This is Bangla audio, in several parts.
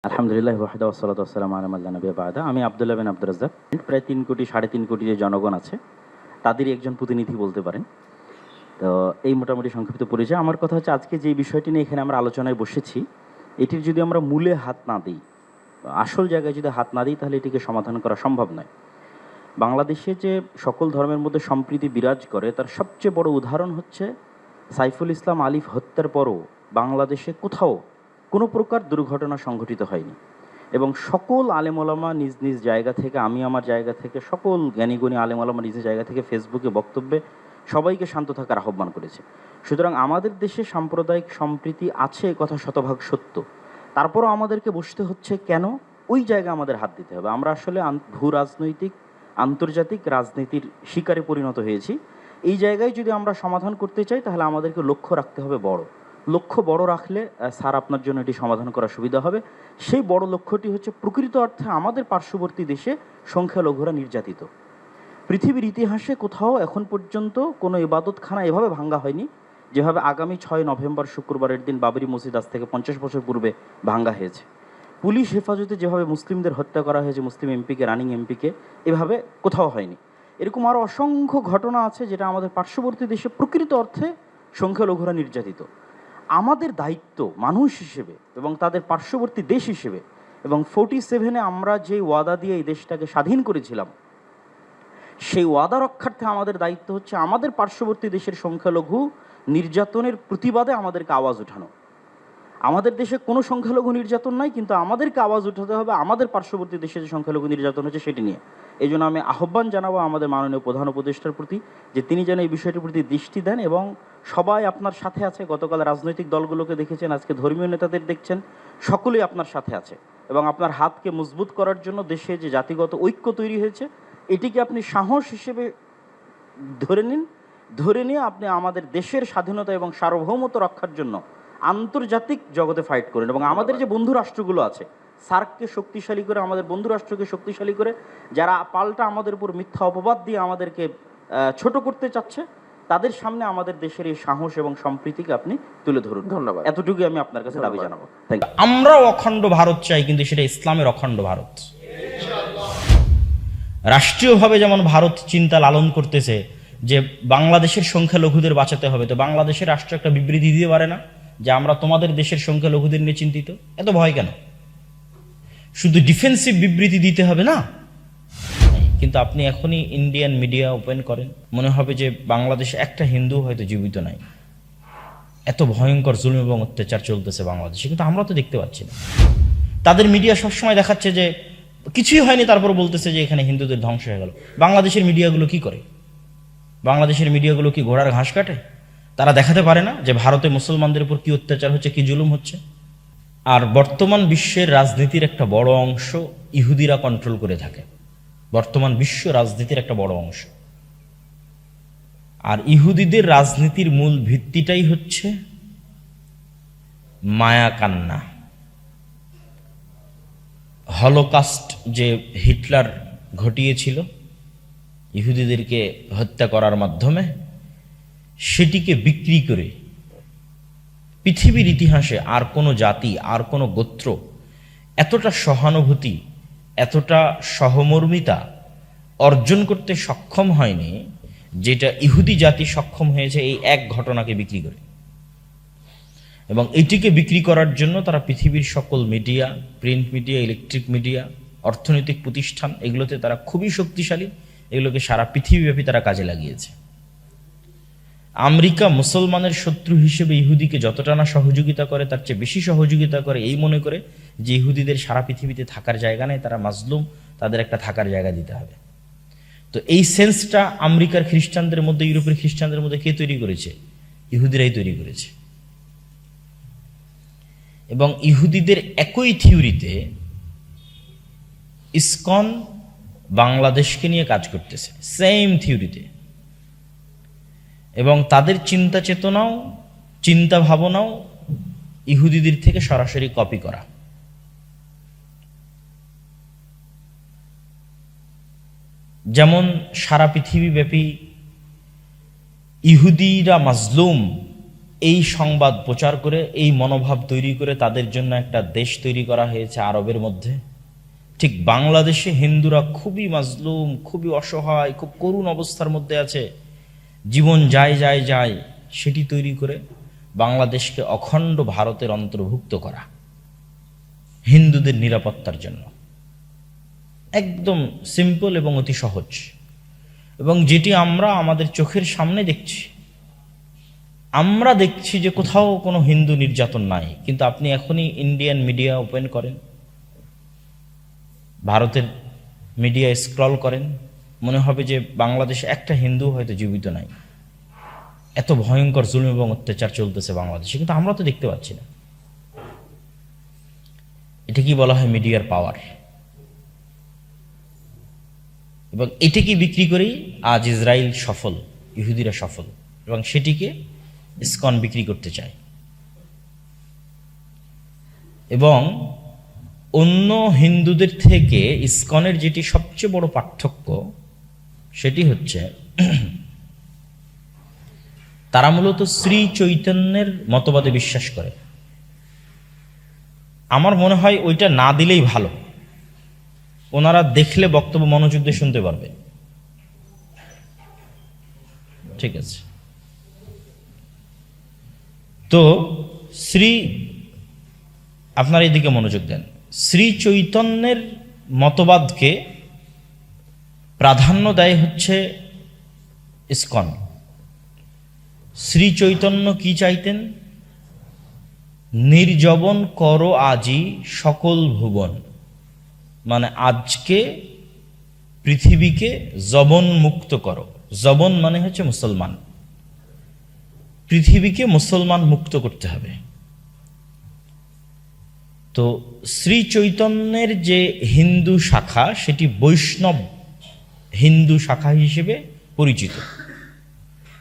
আলহামদুলিল্লাহ ওয়াহদা ওয়াসসালাতু ওয়াসসালামু আলা মান লা নাবিয়্যা বা'দা। আমি আব্দুল্লাহ বিন আব্দুর রাজ্জাক। প্রায় ৩ কোটি ৩.৫ কোটি যে জনগণ আছে তাদেরই একজন প্রতিনিধি বলতে পারেন। তো এই মোটামুটি সংক্ষিপ্ত পরিচয়। আমার কথা হচ্ছে আজকে যে বিষয়টি নিয়ে এখানে আমরা আলোচনায় বসেছি, এটির যদি আমরা মূলে হাত না দিই, আসল জায়গায় যদি হাত না দিই, তাহলে এটিকে সমাধান করা সম্ভব নয়। বাংলাদেশে যে সকল ধর্মের মধ্যে সম্প্রীতি বিরাজ করে তার সবচেয়ে বড় উদাহরণ হচ্ছে সাইফুল ইসলাম আলিফ হত্যার পরও বাংলাদেশে কোথাও কোনো প্রকার দুর্ঘটনা সংঘটিত হয়নি এবং সকল আলেম ওলামা নিজ নিজ জায়গা থেকে, আমি আমার জায়গা থেকে, সকল জ্ঞানীগুণী আলেম ওলামা নিজ জায়গা থেকে ফেসবুকে বক্তব্যে সবাইকে শান্ত থাকার আহ্বান করেছে। সুতরাং আমাদের দেশে সাম্প্রদায়িক সম্প্রীতি আছে, কথা শতভাগ সত্য। তারপরও আমাদেরকে বসতে হচ্ছে কেন? ওই জায়গায় আমাদের হাত দিতে হবে। আমরা আসলে ভূ রাজনৈতিক আন্তর্জাতিক রাজনীতির শিকারে পরিণত হয়েছি। এই জায়গায় যদি আমরা সমাধান করতে চাই, তাহলে আমাদেরকে লক্ষ্য রাখতে হবে বড়। লক্ষ্য বড় রাখলে স্যার আপনার জন্য এটি সমাধান করা সুবিধা হবে। সেই বড় লক্ষ্যটি হচ্ছে প্রকৃত অর্থে আমাদের পার্শ্ববর্তী দেশে সংখ্যালঘুরা নির্যাতিত। পৃথিবীর ইতিহাসে কোথাও এখন পর্যন্ত কোনো ইবাদতখানা এভাবে ভাঙ্গা হয়নি যেভাবে আগামী 6 নভেম্বর শুক্রবারের দিন বাবরি মসজিদ আজ থেকে 50 বছর পূর্বে ভাঙ্গা হয়েছে। পুলিশ হেফাজতে যেভাবে মুসলিমদের হত্যা করা হয়েছে, মুসলিম এমপিকে, রানিং এমপিকে, এভাবে কোথাও হয়নি। এরকম আরও অসংখ্য ঘটনা আছে যেটা আমাদের পার্শ্ববর্তী দেশে প্রকৃত অর্থে সংখ্যালঘুরা নির্যাতিত। আমাদের দায়িত্ব মানুষ হিসেবে এবং তাদের পার্শ্ববর্তী দেশ হিসেবে, এবং 47-এ আমরা যে ওয়াদা দিয়ে এই দেশটাকে স্বাধীন করেছিলাম, সেই ওয়াদা রক্ষার্থে আমাদের দায়িত্ব হচ্ছে আমাদের পার্শ্ববর্তী দেশের সংখ্যালঘু নির্যাতনের প্রতিবাদে আমাদেরকে আওয়াজ ওঠানো। আমাদের দেশে কোনো সংখ্যালঘু নির্যাতন নাই, কিন্তু আমাদেরকে আওয়াজ উঠাতে হবে আমাদের পার্শ্ববর্তী দেশে যে সংখ্যালঘু নির্যাতন হচ্ছে সেটি নিয়ে। এই জন্য আমি আহ্বান জানাবো আমাদের মাননীয় প্রধান উপদেষ্টার প্রতি যে তিনি যেন এই বিষয়টির প্রতি দৃষ্টি দেন এবং সবাই আপনার সাথে আছে। গতকাল রাজনৈতিক দলগুলোকে দেখেছেন, আজকে ধর্মীয় নেতাদের দেখছেন, সকলেই আপনার সাথে আছে এবং আপনার হাতকে মজবুত করার জন্য দেশে যে জাতিগত ঐক্য তৈরি হয়েছে এটিকে আপনি সাহস হিসেবে ধরে নিয়ে আপনি আমাদের দেশের স্বাধীনতা এবং সার্বভৌমত্ব রক্ষার জন্য আন্তর্জাতিক জগতে ফাইট করেন। এবং আমাদের যে বন্ধু রাষ্ট্রগুলো আছে, সার্ককে শক্তিশালী করে, আমাদের বন্ধু রাষ্ট্রকে শক্তিশালী করে, যারা পাল্টা আমাদের উপর মিথ্যা অপবাদ দিয়ে আমাদেরকে ছোট করতে চাচ্ছে, তাদের সামনে আমাদের দেশের এই সাহস এবং সম্প্রীতিকে আপনি তুলে ধরুন। ধন্যবাদ। এতটুকুই আমি আপনার কাছে দাবি জানাবো। Thank you. আমরাও অখণ্ড ভারত চাই, কিন্তু সেটা ইসলামের অখণ্ড ভারত। রাষ্ট্রীয়ভাবে যেমন ভারত চিন্তা লালন করতেছে যে বাংলাদেশের সংখ্যালঘুদের বাঁচাতে হবে, তো বাংলাদেশের রাষ্ট্র একটা বিবৃতি দিতে পারে না যে আমরা তোমাদের দেশের সংখ্যালঘুদের নিয়ে চিন্তিত? এত ভয় কেন? শুধু ডিফেন্সিভ বিবৃতি দিতে হবে না? কিন্তু আপনি এখনই ইন্ডিয়ান মিডিয়া ওপেন করেন, মনে হবে যে বাংলাদেশে একটা হিন্দু হয়তো জীবিত নাই। এত ভয়ঙ্কর জুলুম এবং অত্যাচার চলতেছে বাংলাদেশে, কিন্তু আমরা তো দেখতে পাচ্ছি না। তাদের মিডিয়া সবসময় দেখাচ্ছে যে কিছুই হয়নি, তারপর বলতেছে যে এখানে হিন্দুদের ধ্বংস হয়ে গেল। বাংলাদেশের মিডিয়াগুলো কি করে? বাংলাদেশের মিডিয়াগুলো কি ঘোড়ার ঘাস কাটে? তারা দেখাতে পারে না যে ভারতে মুসলমানদের উপর কি অত্যাচার হচ্ছে, কি জুলুম হচ্ছে? আর বর্তমান বিশ্বের রাজনীতির একটা বড় অংশ ইহুদিরা কন্ট্রোল করে থাকে। বর্তমান বিশ্ব রাজনীতির একটা বড় অংশ। আর ইহুদিদের রাজনীতির মূল ভিত্তিটাই হচ্ছে মায়া কান্না। হলোকাস্ট যে হিটলার ঘটিয়েছিল ইহুদিদেরকে হত্যা করার মাধ্যমে, সেটিকে বিক্রি করে পৃথিবীর ইতিহাসে আর কোনো জাতি, আর কোনো গোত্র এতটা সহানুভূতি, এতটা সহমর্মিতা অর্জন করতে সক্ষম হয়নি যেটা ইহুদি জাতি সক্ষম হয়েছে এই এক ঘটনাকে বিক্রি করে। এবং এটিকে বিক্রি করার জন্য তারা পৃথিবীর সকল media, print media, electric media, অর্থনৈতিক প্রতিষ্ঠান, এগুলোতে তারা খুবই শক্তিশালী। এগুলোকে সারা পৃথিবীব্যাপী তারা কাজে লাগিয়েছে। আমেরিকা মুসলমানের শত্রু হিসেবে ইহুদিকে যতটা না সহযোগিতা করে, তার চেয়ে বেশি সহযোগিতা করে এই মনে করে যে ইহুদিদের সারা পৃথিবীতে থাকার জায়গা নেই, তারা মাজলুম, তাদের একটা থাকার জায়গা দিতে হবে। তো এই সেন্সটা আমেরিকার খ্রিস্টানদের মধ্যে, ইউরোপের খ্রিস্টানদের মধ্যে কে তৈরি করেছে? ইহুদিরাই তৈরি করেছে। এবং ইহুদিদের একই থিওরিতে ইসকন বাংলাদেশকে নিয়ে কাজ করতেছে, সেম থিওরিতে। এবং তাদের চিন্তা চেতনাও, চিন্তা ভাবনাও ইহুদিদের থেকে সরাসরি কপি করা। যেমন সারা পৃথিবীব্যাপী ইহুদিরা মাজলুম, এই সংবাদ প্রচার করে, এই মনোভাব তৈরি করে তাদের জন্য একটা দেশ তৈরি করা হয়েছে আরবের মধ্যে। ঠিক বাংলাদেশে হিন্দুরা খুবই মাজলুম, খুবই অসহায়, খুব করুণ অবস্থার মধ্যে আছে, জীবন যায় যায় যায়, সেটি তৈরি করে বাংলাদেশকে অখণ্ড ভারতের অন্তর্ভুক্ত করা হিন্দুদের নিরাপত্তার জন্য। একদম সিম্পল এবং অতি সহজ, এবং যেটি আমরা আমাদের চোখের সামনে দেখছি। আমরা দেখছি যে কোথাও কোনো হিন্দু নির্যাতন নাই, কিন্তু আপনি এখনই ইন্ডিয়ান মিডিয়া ওপেন করেন, ভারতের মিডিয়া স্ক্রল করেন, মনে হবে যে বাংলাদেশে একটা হিন্দু হয়তো জীবিত নাই। এত ভয়ঙ্কর জুলুম এবং অত্যাচার চলতেছে বাংলাদেশে, কিন্তু আমরা তো দেখতে পাচ্ছি না। এটা কি বলা হয়? মিডিয়ার পাওয়ার। এবং এটাকে বিক্রি করেই আজ ইসরায়েল সফল, ইহুদিরা সফল, এবং সেটিকে ইসকন বিক্রি করতে চায়। এবং অন্য হিন্দুদের থেকে ইসকনের যেটি সবচেয়ে বড় পার্থক্য, সেটি হচ্ছে তারা মূলত শ্রী চৈতন্যের মতবাদে বিশ্বাস করে। আমার মনে হয় ওইটা না দিলেই ভালো, ওনারা দেখলে বক্তব্য মনোযোগ দিয়ে শুনতে পারবে। ঠিক আছে, তো আপনার এদিকে মনোযোগ দেন। শ্রী চৈতন্যের মতবাদকে প্রাধান্য দেয় হচ্ছে ইসকন। শ্রী চৈতন্য কি চাইতেন? নির্জবন করো আজি সকল ভুবন, মানে আজকে পৃথিবীকে জবন মুক্ত করো। জবন মানে হচ্ছে মুসলমান, পৃথিবীকে মুসলমান মুক্ত করতে হবে। তো শ্রী চৈতন্যের যে হিন্দু শাখা, সেটি বৈষ্ণব হিন্দু শাখা হিসেবে পরিচিত।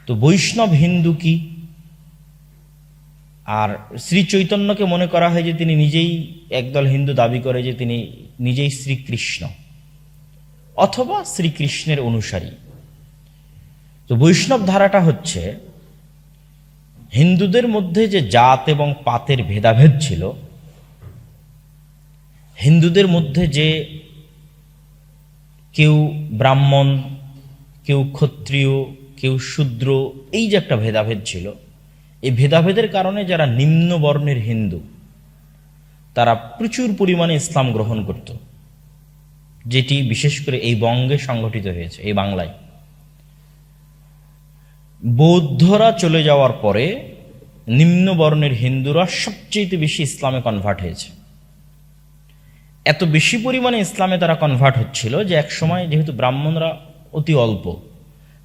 তো বৈষ্ণব হিন্দু কি? আর শ্রী চৈতন্যকে মনে করা হয় যে তিনি নিজেই, একদল হিন্দু দাবি করে যে তিনি নিজেই শ্রীকৃষ্ণ অথবা শ্রীকৃষ্ণের অনুসারী। তো বৈষ্ণব ধারাটা হচ্ছে হিন্দুদের মধ্যে যে জাত এবং পাতের ভেদাভেদ ছিল, হিন্দুদের মধ্যে যে কেউ ব্রাহ্মণ, কেউ ক্ষত্রিয়, কেউ শূদ্র, এই যে একটা ভেদাভেদ ছিল, এই ভেদাভেদের কারণে যারা নিম্ন বর্ণের হিন্দু, তারা প্রচুর পরিমাণে ইসলাম গ্রহণ করত, যেটি বিশেষ করে এই বঙ্গে সংগঠিত হয়েছে, এই বাংলায়। বৌদ্ধরা চলে যাওয়ার পরে নিম্ন বর্ণের হিন্দুরা সবচেয়ে বেশি ইসলামে কনভার্ট হয়েছে। এত বেশি পরিমাণে ইসলামে তারা কনভার্ট হচ্ছিল যে একসময়, যেহেতু ব্রাহ্মণরা অতি অল্প,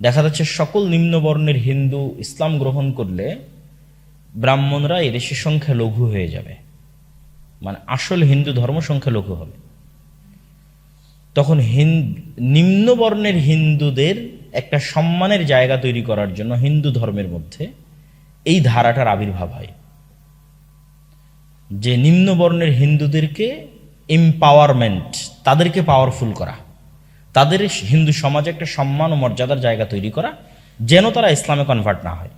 দেখা যাচ্ছে সকল নিম্নবর্ণের হিন্দু ইসলাম গ্রহণ করলে ব্রাহ্মণরা এদেশের সংখ্যা লঘু হয়ে যাবে, মানে আসল হিন্দু ধর্ম সংখ্যা লঘু হবে। তখন নিম্নবর্ণের হিন্দুদের একটা সম্মানের জায়গা তৈরি করার জন্য হিন্দু ধর্মের মধ্যে এই ধারাটার আবির্ভাব হয়, যে নিম্নবর্ণের হিন্দুদেরকে এম্পাওয়ারমেন্ট, তাদেরকে পাওয়ারফুল করা, তাদের হিন্দু সমাজে একটা সম্মান ও মর্যাদার জায়গা তৈরি করা, যেন তারা ইসলামে কনভার্ট না হয়।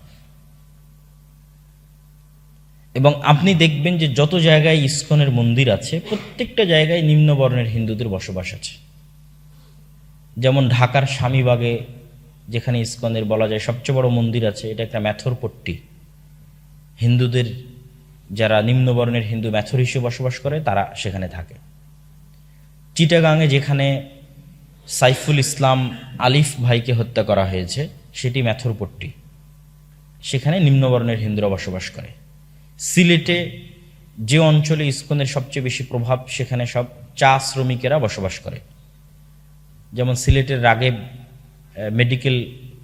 এবং আপনি দেখবেন যে যত জায়গায় ইসকনের মন্দির আছে, প্রত্যেকটা জায়গায় নিম্নবর্ণের হিন্দুদের বসবাস আছে। যেমন ঢাকার স্বামীবাগে, যেখানে ইসকনের বলা যায় সবচেয়ে বড় মন্দির আছে, এটা একটা ম্যাথর পট্টি। হিন্দুদের যারা নিম্নবর্ণের হিন্দু ম্যাথর হিসেবে বসবাস করে, তারা সেখানে থাকে। চিটাগাংয়ে যেখানে সাইফুল ইসলাম আলিফ ভাইকে হত্যা করা হয়েছে, সেটি ম্যাথর পট্টি, সেখানে নিম্নবর্ণের হিন্দুরা বসবাস করে। সিলেটে যে অঞ্চলে ইসকনের সবচেয়ে বেশি প্রভাব, সেখানে সব চা শ্রমিকেরা বসবাস করে। যেমন সিলেটের রাগেব মেডিকেল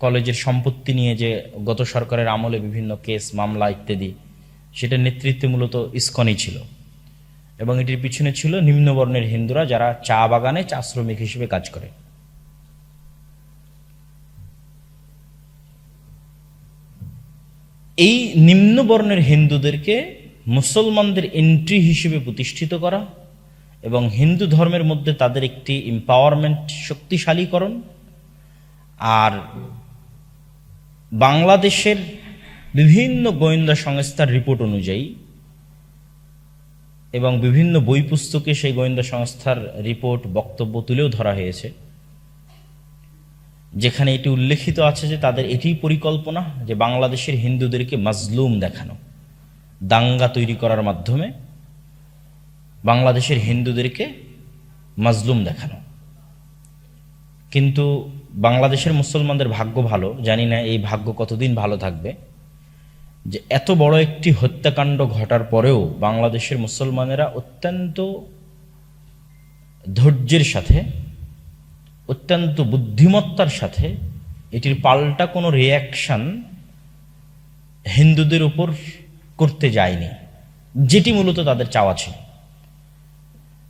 কলেজের সম্পত্তি নিয়ে যে গত সরকারের আমলে বিভিন্ন কেস, মামলা ইত্যাদি, সেটার নেতৃত্বে মূলত ইসকনই ছিল, এবং এটির পিছনে ছিল নিম্নবর্ণের হিন্দুরা যারা চা বাগানে চা শ্রমিক হিসেবে কাজ করে। এই নিম্নবর্ণের হিন্দুদেরকে মুসলমানদের এন্ট্রি হিসেবে প্রতিষ্ঠিত করা এবং হিন্দু ধর্মের মধ্যে তাদের একটি এম্পাওয়ারমেন্ট, শক্তিশালীকরণ, আর বাংলাদেশের বিভিন্ন গোয়েন্দা সংস্থার রিপোর্ট অনুযায়ী এবং বিভিন্ন বই পুস্তকে সেই গোয়েন্দা সংস্থার রিপোর্ট বক্তব্য তুলেও ধরা হয়েছে, যেখানে এটি উল্লেখিত আছে যে তাদের এটি পরিকল্পনা যে বাংলাদেশের হিন্দুদেরকে মাজলুম দেখানো, দাঙ্গা তৈরি করার মাধ্যমে বাংলাদেশের হিন্দুদেরকে মাজলুম দেখানো। কিন্তু বাংলাদেশের মুসলমানদের ভাগ্য ভালো, জানি না এই ভাগ্য কতদিন ভালো থাকবে, যে এত বড় একটি হত্যাকাণ্ড ঘটার পরেও বাংলাদেশের মুসলমানেরা অত্যন্ত ধৈর্যের সাথে, অত্যন্ত বুদ্ধিমত্তার সাথে এটির পাল্টা কোনো রিয়াকশন হিন্দুদের উপর করতে যায়নি, যেটি মূলত তাদের চাওয়া ছিল,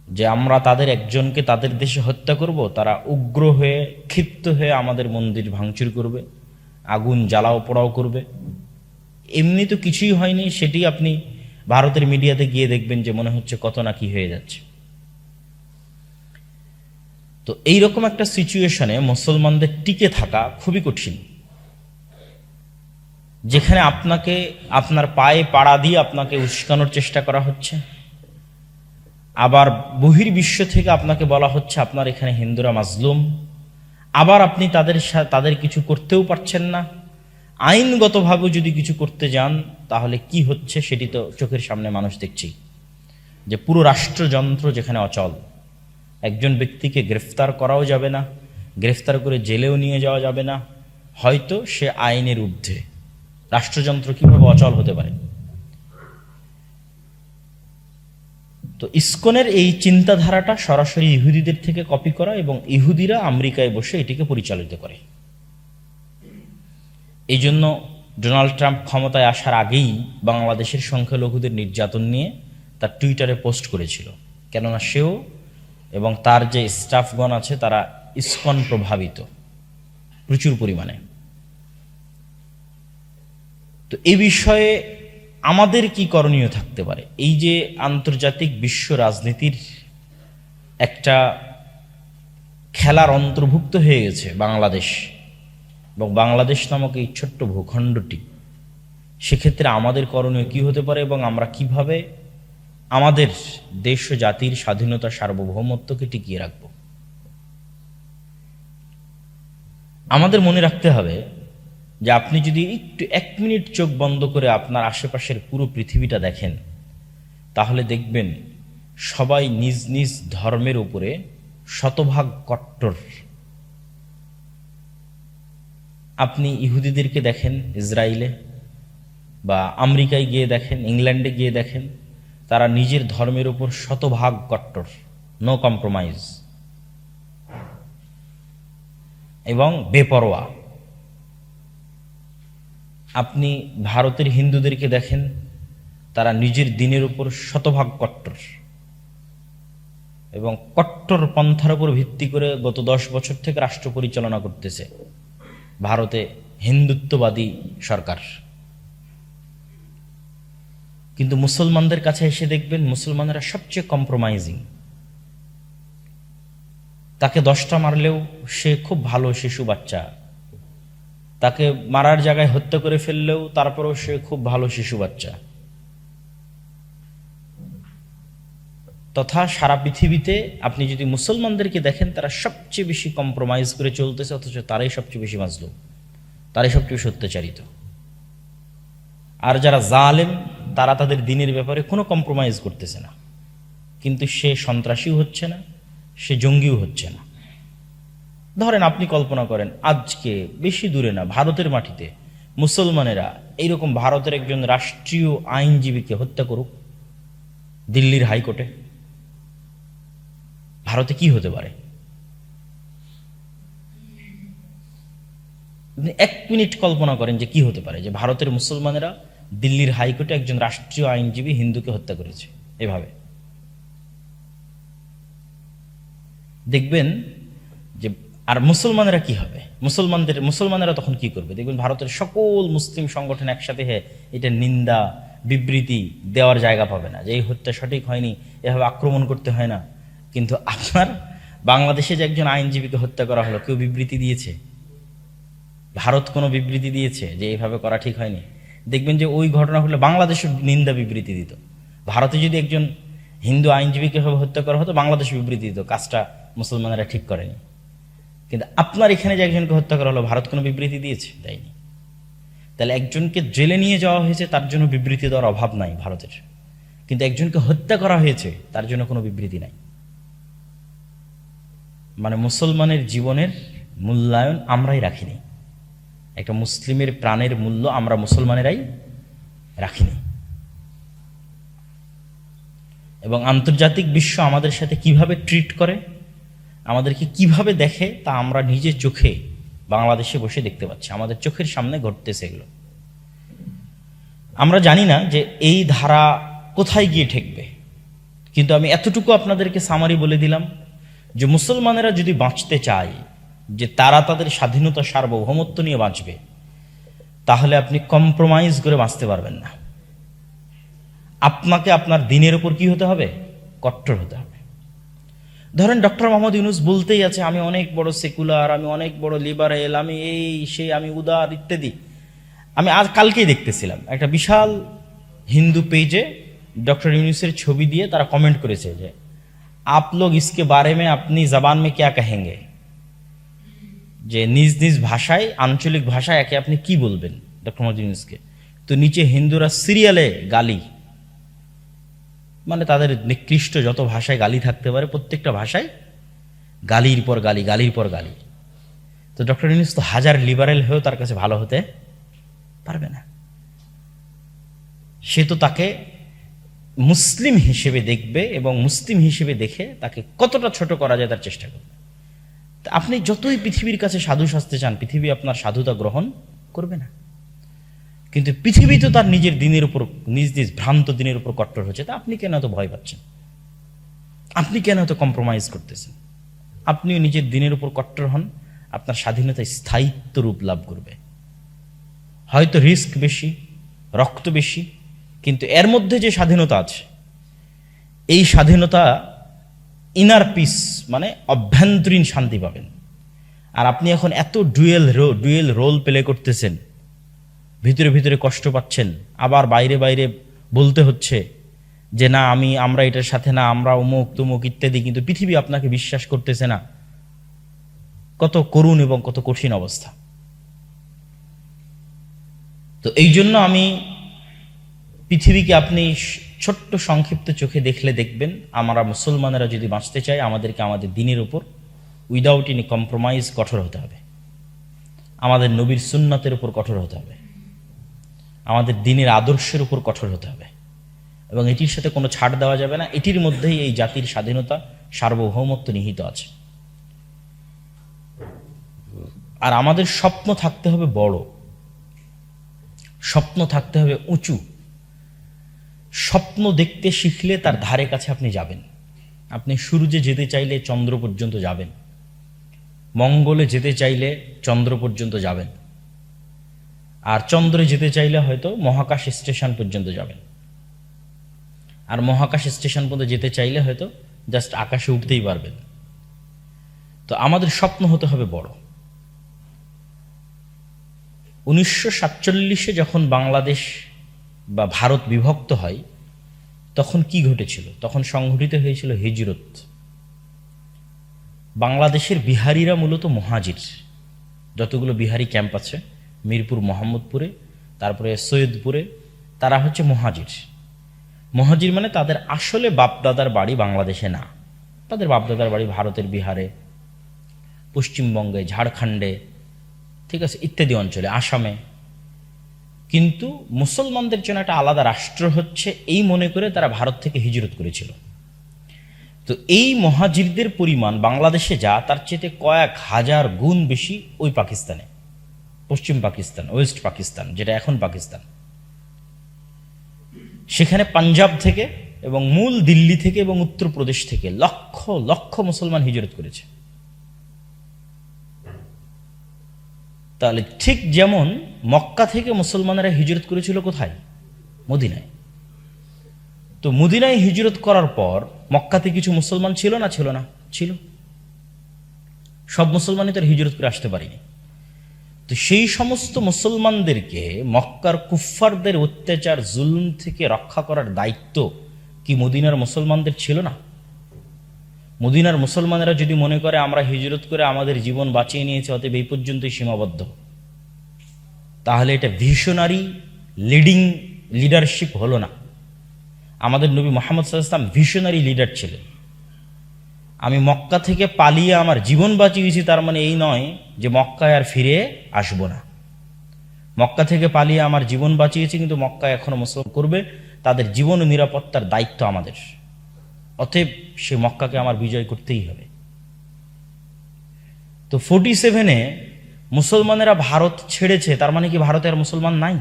যে আমরা তাদের একজনকে তাদের দেশে হত্যা করব, তারা উগ্র হয়ে ক্ষিপ্ত হয়ে আমাদের মন্দির ভাঙচুর করবে, আগুন জ্বালাও পোড়াও করবে। এমনি তো কিছুই হয়নি, সেটি আপনি ভারতের মিডিয়াতে গিয়ে দেখবেন যে মনে হচ্ছে কত না কি হয়ে যাচ্ছে। তো এইরকম একটা সিচুয়েশনে মুসলমানদের টিকে থাকা খুবই কঠিন, যেখানে আপনাকে আপনার পায়ে পাড়া দিয়ে আপনাকে উস্কানোর চেষ্টা করা হচ্ছে, আবার বহির্বিশ্ব থেকে আপনাকে বলা হচ্ছে আপনার এখানে হিন্দুরা মাজলুম, আবার আপনি তাদের কিছু করতেও পারছেন না। আইনগতভাবে যদি কিছু করতে যান তাহলে কি হচ্ছে সেটি তো চোখের সামনে মানুষ দেখছি, যে পুরো রাষ্ট্রযন্ত্র যেখানে অচল, একজন ব্যক্তিকে গ্রেফতার করাও যাবে না, গ্রেফতার করে জেলেও নিয়ে যাওয়া যাবে না, হয়তো সে আইনের ঊর্ধ্বে। রাষ্ট্রযন্ত্র কিভাবে অচল হতে পারে? তো ইসকনের এই চিন্তাধারাটা সরাসরি ইহুদিদের থেকে কপি করা, এবং ইহুদিরা আমেরিকায় বসে এটিকে পরিচালিত করে। এই জন্য ডোনাল্ড ট্রাম্প ক্ষমতায় আসার আগেই বাংলাদেশের সংখ্যালঘুদের নির্যাতন নিয়ে তার টুইটারে পোস্ট করেছিল, কেননা সেও এবং তার যে স্টাফগণ আছে তারা ইসকন প্রভাবিত প্রচুর পরিমাণে। তো এই বিষয়ে আমাদের কি করণীয় থাকতে পারে? এই যে আন্তর্জাতিক বিশ্ব রাজনীতির একটা খেলার অন্তর্ভুক্ত হয়ে গেছে বাংলাদেশ, এবং বাংলাদেশ নামক এই ছোট্ট ভূখণ্ডটি, সেক্ষেত্রে আমাদের করণীয় কি হতে পারে এবং আমরা কিভাবে আমাদের দেশ ও জাতির স্বাধীনতা সার্বভৌমত্বকে টিকিয়ে রাখব? আমাদের মনে রাখতে হবে যে আপনি যদি একটু 1 মিনিট চোখ বন্ধ করে আপনার আশেপাশের পুরো পৃথিবীটা দেখেন, তাহলে দেখবেন সবাই নিজ নিজ ধর্মের উপরে শতভাগ কট্টর। আপনি ইহুদিদেরকে দেখেন ইসরায়েলে, বা আমেরিকায় গিয়ে দেখেন, ইংল্যান্ডে গিয়ে দেখেন, তারা নিজের ধর্মের উপর শতভাগ কট্টর, নো কম্প্রোমাইজ, এবং বেপরোয়া। আপনি ভারতের হিন্দুদেরকে দেখেন, তারা নিজের দিনের উপর শতভাগ কট্টর, এবং কট্টর পন্থার উপর ভিত্তি করে গত 10 বছর থেকে রাষ্ট্র পরিচালনা করতেছে ভারতে হিন্দুত্ববাদী সরকার। কিন্তু মুসলমানদের কাছে এসে দেখবেন মুসলমানেরা সবচেয়ে কম্প্রোমাইজিং। তাকে 10টা মারলেও সে খুব ভালো শিশু বাচ্চা, তাকে মারার জায়গায় হত্যা করে ফেললেও তারপরেও সে খুব ভালো শিশু বাচ্চা। তথা সারা পৃথিবীতে আপনি যদি মুসলমানদেরকে দেখেন, তারা সবচেয়ে বেশি কম্প্রোমাইজ করে চলতেছে, অথচ তারাই সবচেয়ে বেশি মাজলুম, তারাই সবচেয়ে বেশি অত্যাচারিত। আর যারা জালেম, তারা তাদের দিনের ব্যাপারে কোনো কম্প্রোমাইজ করতেছে না, কিন্তু সে সন্ত্রাসীও হচ্ছে না, সে জঙ্গিও হচ্ছে না। ধরেন আপনি কল্পনা করেন আজকে বেশি দূরে না, ভারতের মাটিতে মুসলমানেরা এইরকম ভারতের একজন রাষ্ট্রীয় আইনজীবীকে হত্যা করুক দিল্লির হাইকোর্টে, ভারতে কি হতে পারে? 1 মিনিট কল্পনা করেন যে কি হতে পারে, যে ভারতের মুসলমানেরা দিল্লির হাইকোর্টে একজন রাষ্ট্রীয় আইনজীবী হিন্দুকে হত্যা করেছে এভাবে। দেখবেন যে আর মুসলমানেরা কি হবে, মুসলমানেরা তখন কি করবে? দেখবেন ভারতের সকল মুসলিম সংগঠন একসাথে এটা নিন্দা বিবৃতি দেওয়ার জায়গা পাবে না, যে এই হত্যা সঠিক হয়নি, এভাবে আক্রমণ করতে হয় না। কিন্তু আপনার বাংলাদেশে যে একজন আইনজীবীকে হত্যা করা হলো, কেউ বিবৃতি দিয়েছে? ভারত কোনো বিবৃতি দিয়েছে যে এইভাবে করা ঠিক হয়নি? দেখবেন যে ওই ঘটনা হলে বাংলাদেশে নিন্দা বিবৃতি দিত। ভারতে যদি একজন হিন্দু আইনজীবীকে হত্যা করা হতো, বাংলাদেশে বিবৃতি দিত কাজটা মুসলমানেরা ঠিক করেনি। কিন্তু আপনার এখানে যে একজনকে হত্যা করা হলো, ভারত কোনো বিবৃতি দিয়েছে? দেয়নি। তাহলে একজনকে জেলে নিয়ে যাওয়া হয়েছে, তার জন্য বিবৃতি দেওয়ার অভাব নাই ভারতের, কিন্তু একজনকে হত্যা করা হয়েছে তার জন্য কোনো বিবৃতি নাই। মানে মুসলমানের জীবনের মূল্যায়ন আমরাই রাখিনি, একটা মুসলিমের প্রাণের মূল্য আমরা মুসলমানেরাই রাখিনি। এবং আন্তর্জাতিক বিশ্ব আমাদের সাথে কিভাবে ট্রিট করে, আমাদেরকে কিভাবে দেখে, তা আমরা নিজের চোখে বাংলাদেশে বসে দেখতে পাচ্ছি, আমাদের চোখের সামনে ঘটতেছে এগুলো। আমরা জানি না যে এই ধারা কোথায় গিয়ে ঠেকবে, কিন্তু আমি এতটুকু আপনাদেরকে সামারি বলে দিলাম যে মুসলমানেরা যদি বাঁচতে চায়, যে তারা তাদের স্বাধীনতা সার্বভৌমত্ব নিয়ে বাঁচবে, তাহলে আপনি কম্প্রোমাইজ করে বাঁচতে পারবেন না। আপনাকে আপনার দিনের উপর কি হতে হবে? কট্টর হতে হবে। ধরেন ডক্টর মোহাম্মদ ইউনূস বলতেই আছে আমি অনেক বড় সেকুলার, আমি অনেক বড় লিবারেল, আমি এই সেই, আমি উদার ইত্যাদি। আমি আজ কালকেই দেখতেছিলাম একটা বিশাল হিন্দু পেজে ডক্টর ইউনূসের ছবি দিয়ে তারা কমেন্ট করেছে যে आप लोग इसके बारे में अपनी जबान में क्या कहेंगे, যে নিজ নিজ ভাষায়, আঞ্চলিক ভাষায় একে আপনি কি বলবেন ডক্টর মোহাম্মদ ইউনূসকে। তো নিচে হিন্দুরা সিরিয়ালে গালি, মানে তাদের নিকৃষ্ট যত ভাষায় গালি থাকতে পারে প্রত্যেকটা ভাষায় গালির পর গালি, গালির পর গালি। তো ডক্টর ইউনূস তো হাজার লিবারেল হয়েও তার কাছে ভালো হতে পারবে না। সে তো তাকে মুসলিম হিসেবে দেখবে এবং মুসলিম হিসেবে দেখে তাকে কতটা ছোট করা যায় তার চেষ্টা করবে। আপনি যতই পৃথিবীর কাছে সাধু সাজতে চান, পৃথিবী আপনার সাধুতা গ্রহণ করবে না। কিন্তু পৃথিবী তো তার নিজের দিনের উপর, নিজ নিজ ভ্রান্ত দিনের উপর কট্টর হচ্ছে। তা আপনি কেন এত ভয় পাচ্ছেন? আপনি কেন এত কম্প্রোমাইজ করতেছেন? আপনিও নিজের দিনের উপর কট্টর হন, আপনার স্বাধীনতা স্থায়িত্ব রূপ লাভ করবে। হয়তো রিস্ক বেশি, রক্ত বেশি, কিন্তু এর মধ্যে যে স্বাধীনতা আছে, এই স্বাধীনতা ইনার পিস, মানে অভ্যন্তরীণ শান্তি পাবেন। আর আপনি এখন এত ডুয়েল রোল প্লে করতেছেন, ভিতরে ভিতরে কষ্ট পাচ্ছেন, আবার বাইরে বাইরে বলতে হচ্ছে যে না আমরা এটার সাথে না, আমরা অমুক তুমুক ইত্যাদি, কিন্তু পৃথিবী আপনাকে বিশ্বাস করতেছে না। কত করুণ এবং কত কঠিন অবস্থা। তো এই জন্য আমি পৃথিবীকে আপনি ছোট্ট সংক্ষিপ্ত চোখে দেখলে দেখবেন আমরা মুসলমানেরা যদি বাঁচতে চাই, আমাদেরকে আমাদের দিনের উপর উইদাউট এনি কম্প্রোমাইজ কঠোর হতে হবে, আমাদের নবীর সুন্নাতের উপর কঠোর হতে হবে, আমাদের দিনের আদর্শের উপর কঠোর হতে হবে, এবং এটির সাথে কোনো ছাড় দেওয়া যাবে না। এটির মধ্যেই এই জাতির স্বাধীনতা, সার্বভৌমত্ব নিহিত আছে। আর আমাদের স্বপ্ন থাকতে হবে বড়, স্বপ্ন থাকতে হবে উঁচু। স্বপ্ন দেখতে শিখলে তার ধারে কাছে আপনি যাবেন। আপনি সূর্যে যেতে চাইলে চন্দ্র পর্যন্ত যাবেন, মঙ্গলে যেতে চাইলে চন্দ্র পর্যন্ত যাবেন, আর চন্দ্রে যেতে চাইলে হয়তো মহাকাশ স্টেশন পর্যন্ত যাবেন, আর মহাকাশ স্টেশন পর্যন্ত যেতে চাইলে হয়তো জাস্ট আকাশে উঠতেই পারবেন। তো আমাদের স্বপ্ন হতে হবে বড়। 1947-এ যখন বাংলাদেশ বা ভারত বিভক্ত হয়, তখন কি ঘটেছিল? তখন সংঘটিত হয়েছিল হিজরত। বাংলাদেশের বিহারিরা মূলত মুহাজির। যতগুলো বিহারি ক্যাম্প আছে মিরপুর, মোহাম্মদপুরে, তারপরে সৈয়দপুরে, তারা হচ্ছে মুহাজির। মুহাজির মানে তাদের আসলে বাপদাদার বাড়ি বাংলাদেশে না, তাদের বাপদাদার বাড়ি ভারতের বিহারে, পশ্চিমবঙ্গে, ঝাড়খণ্ডে, ঠিক আছে, ইত্যাদি অঞ্চলে, আসামে। কিন্তু মুসলমানদের জন্য একটা আলাদা রাষ্ট্র হচ্ছে এই মনে করে তারা ভারত থেকে হিজরত করেছিল। তো এই মুহাজিরদের পরিমাণ বাংলাদেশে যা, তার চেয়ে কয়েক হাজার গুণ বেশি ওই পাকিস্তানে, পশ্চিম পাকিস্তান, ওয়েস্ট পাকিস্তান, যেটা এখন পাকিস্তান। সেখানে পাঞ্জাব থেকে এবং মূল দিল্লি থেকে এবং উত্তরপ্রদেশ থেকে লক্ষ লক্ষ মুসলমান হিজরত করেছে। তাহলে ঠিক যেমন মক্কা থেকে মুসলমানেরা হিজরত করেছিল কোথায়? মদিনায়। তো মদিনায় হিজরত করার পর মক্কাতে কিছু মুসলমান ছিল না? ছিল না, ছিল। সব মুসলমানই তার হিজরত করে আসতে পারেনি। তো সেই সমস্ত মুসলমানদেরকে মক্কার কুফফারদের অত্যাচার জুলুম থেকে রক্ষা করার দায়িত্ব কি মদিনার মুসলমানদের ছিল না? মদিনার মুসলমানেরা যদি মনে করে আমরা হিজরত করে আমাদের জীবন বাঁচিয়ে নিয়েছি, অতএব এই পর্যন্তই সীমাবদ্ধ, তাহলে এটা ভিশনারি লিডারশিপ হলো না। আমাদের নবী মুহাম্মদ সাল্লাল্লাহু আলাইহি ওয়াসাল্লাম ভিশনারি লিডার ছিলেন। আমি মক্কা থেকে পালিয়ে আমার জীবন বাঁচিয়েছি তার মানে এই নয় যে মক্কায় আর ফিরে আসব না। মক্কা থেকে পালিয়ে আমার জীবন বাঁচিয়েছি, কিন্তু মক্কায় এখনো মুসলমান করবে, তাদের জীবন ও নিরাপত্তার দায়িত্ব আমাদের। অতএব সে মক্কাকে আমার বিজয় করতেই হবে। তো 47-এ মুসলমানেরা ভারত ছেড়েছে, তার মানে কি ভারতে আর মুসলমান নাই?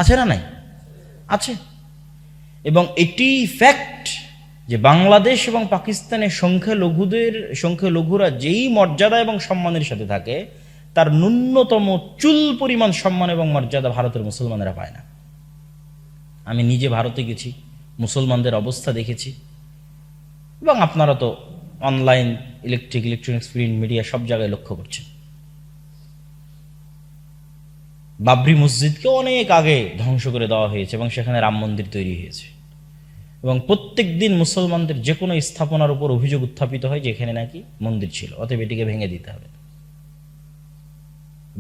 আছে না নাই? আছে। এবং এটি ফ্যাক্ট যে বাংলাদেশ এবং পাকিস্তানের সংখ্যালঘুরা যেই মর্যাদা এবং সম্মানের সাথে থাকে, তার ন্যূনতম চুল পরিমাণ সম্মান এবং মর্যাদা ভারতের মুসলমানেরা পায় না। আমি নিজে ভারতে গেছি, মুসলমানদের অবস্থা দেখেছি, এবং আপনারা তো অনলাইন, ইলেকট্রনিক্স, প্রিন্ট মিডিয়া সব জায়গায় লক্ষ্য করছেন। বাবরি মসজিদকে অনেক আগে ধ্বংস করে দেওয়া হয়েছে এবং সেখানে রাম মন্দির তৈরি হয়েছে, এবং প্রত্যেক দিন মুসলমানদের যে কোনো স্থাপনার উপর অভিযোগ উত্থাপিত হয় যে এখানে নাকি মন্দির ছিল, অতএব এটিকে ভেঙে দিতে হবে।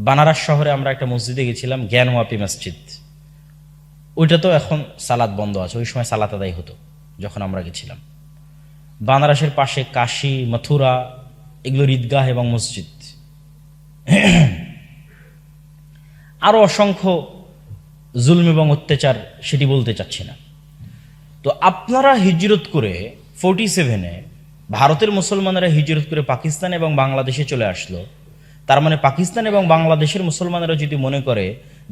বানারস শহরে আমরা একটা মসজিদে গেছিলাম, জ্ঞানওয়াপি মসজিদ, ওইটা তো এখন সালাত বন্ধ আছে, ওই সময় সালাত আদায় হতো যখন আমরা গেছিলাম। বানারসের পাশে কাশী, মথুরা, এগুলোর ঈদগাহ এবং মসজিদ, আরো অসংখ্য জুলম এবং অত্যাচার, সেটি বলতে চাচ্ছি না। তো আপনারা হিজরত করে 47-এ ভারতের মুসলমানেরা হিজরত করে পাকিস্তান এবং বাংলাদেশে চলে আসলো, তার মানে পাকিস্তান এবং বাংলাদেশের মুসলমানেরা যদি মনে করে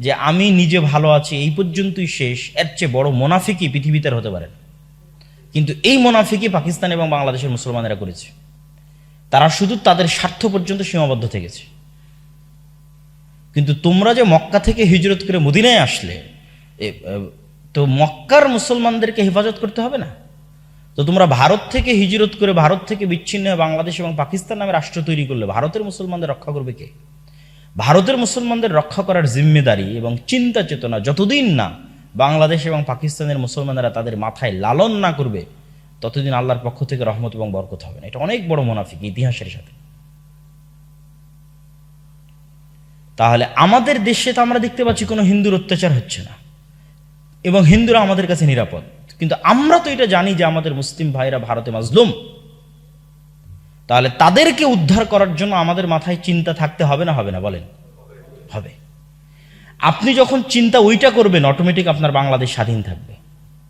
যে আমি নিজে ভালো আছি, এই পর্যন্তই শেষ, এর চেয়ে বড় মুনাফিকি পৃথিবীতে আর হতে পারে না। কিন্তু এই মুনাফিকি পাকিস্তান এবং বাংলাদেশের মুসলমানেরা করেছে। তারা শুধু তাদের স্বার্থ পর্যন্ত সীমাবদ্ধ থেকেছে। কিন্তু তোমরা যে মক্কা থেকে হিজরত করে মদিনায় আসলে, তো মক্কার মুসলমানদেরকে হেফাজত করতে হবে না? তো তোমরা ভারত থেকে হিজরত করে, ভারত থেকে বিচ্ছিন্ন হয়ে বাংলাদেশ এবং পাকিস্তান নামে রাষ্ট্র তৈরি করলে ভারতের মুসলমানদের রক্ষা করবে কে? ভারতের মুসলমানদের রক্ষা করার জিম্মেদারি এবং চিন্তা চেতনা যতদিন না বাংলাদেশ এবং পাকিস্তানের মুসলমানেরা তাদের মাথায় লালন না করবে, ততদিন আল্লাহর পক্ষ থেকে রহমত এবং বরকত হবে না। এটা অনেক বড় মুনাফিকি ইতিহাসের সাথে। তাহলে আমাদের দেশে তো আমরা দেখতে পাচ্ছি কোনো হিন্দুর অত্যাচার হচ্ছে না, এবং হিন্দুরা আমাদের কাছে নিরাপদ। কিন্তু আমরা তো এটা জানি যে আমাদের মুসলিম ভাইরা ভারতে মাজলুম। তাহলে তাদেরকে উদ্ধার করার জন্য আমাদের মাথায় চিন্তা থাকতে হবে না? হবে না? বলেন। হবে। আপনি যখন চিন্তা ওইটা করবেন, অটোমেটিক আপনার বাংলাদেশ স্বাধীন থাকবে।